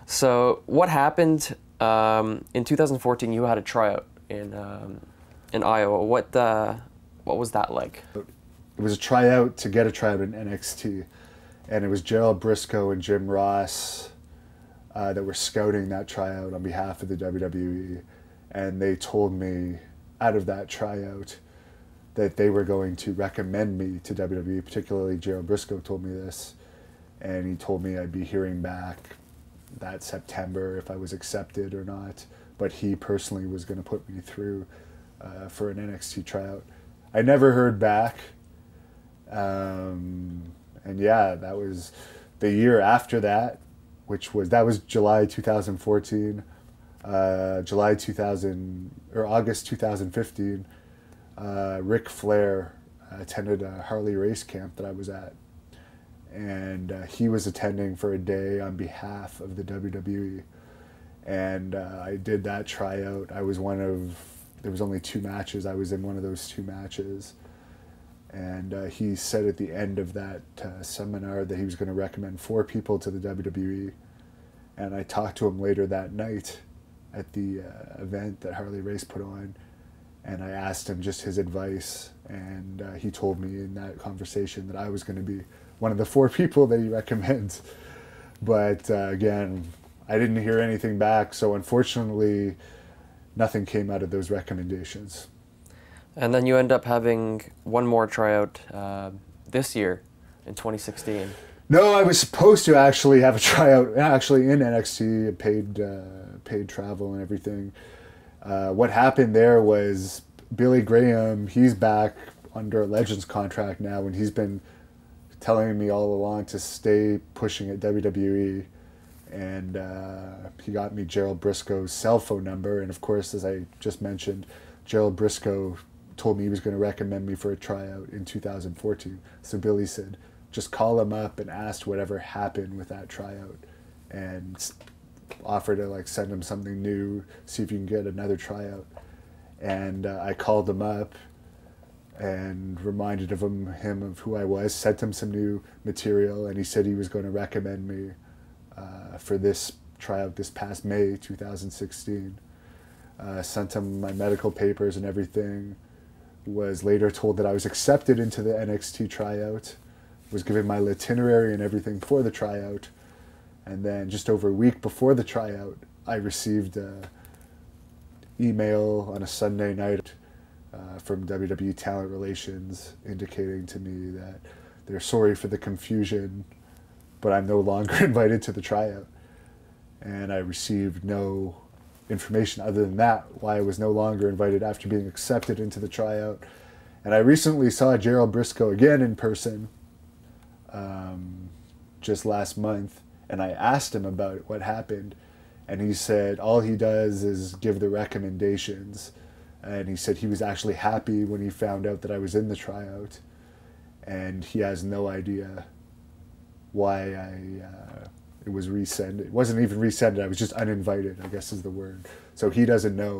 So what happened in 2014? You had a tryout in Iowa. What was that like? It was a tryout to get a tryout in NXT, and it was Gerald Briscoe and Jim Ross that were scouting that tryout on behalf of the WWE, and they told me out of that tryout that they were going to recommend me to WWE. Particularly Gerald Briscoe told me this, and he told me I'd be hearing back that September if I was accepted or not, but he personally was going to put me through for an NXT tryout. I never heard back, and yeah, that was the year after that, that was July 2014. July 2000 or August 2015, Ric Flair attended a Harley race camp that I was at, and he was attending for a day on behalf of the WWE, and I did that tryout. There was only 2 matches. I was in one of those 2 matches, and he said at the end of that seminar that he was going to recommend 4 people to the WWE, and I talked to him later that night at the event that Harley Race put on, and I asked him just his advice, and he told me in that conversation that I was going to be one of the 4 people that he recommends. But again, I didn't hear anything back, so unfortunately nothing came out of those recommendations. And then you end up having one more tryout this year in 2016. No, I was supposed to actually have a tryout actually in NXT, paid travel and everything. What happened there was Billy Graham, he's back under a Legends contract now, and he's been telling me all along to stay pushing at WWE. And he got me Gerald Briscoe's cell phone number, and of course, as I just mentioned, Gerald Briscoe told me he was going to recommend me for a tryout in 2014. So Billy said, just call him up and ask whatever happened with that tryout, and offer to send him something new, see if you can get another tryout. And I called him up and reminded him of who I was, sent him some new material, and he said he was going to recommend me for this tryout this past May 2016. Sent him my medical papers and everything. Was later told that I was accepted into the NXT tryout. Was given my itinerary and everything for the tryout. And then just over a week before the tryout, I received an email on a Sunday night from WWE Talent Relations indicating to me that they're sorry for the confusion, but I'm no longer invited to the tryout. And I received no information other than that, why I was no longer invited after being accepted into the tryout. And I recently saw Gerald Briscoe again in person just last month, and I asked him about what happened, and he said all he does is give the recommendations, and he said he was actually happy when he found out that I was in the tryout, and he has no idea why it was rescinded. It wasn't even rescinded, I was just uninvited, I guess is the word. So he doesn't know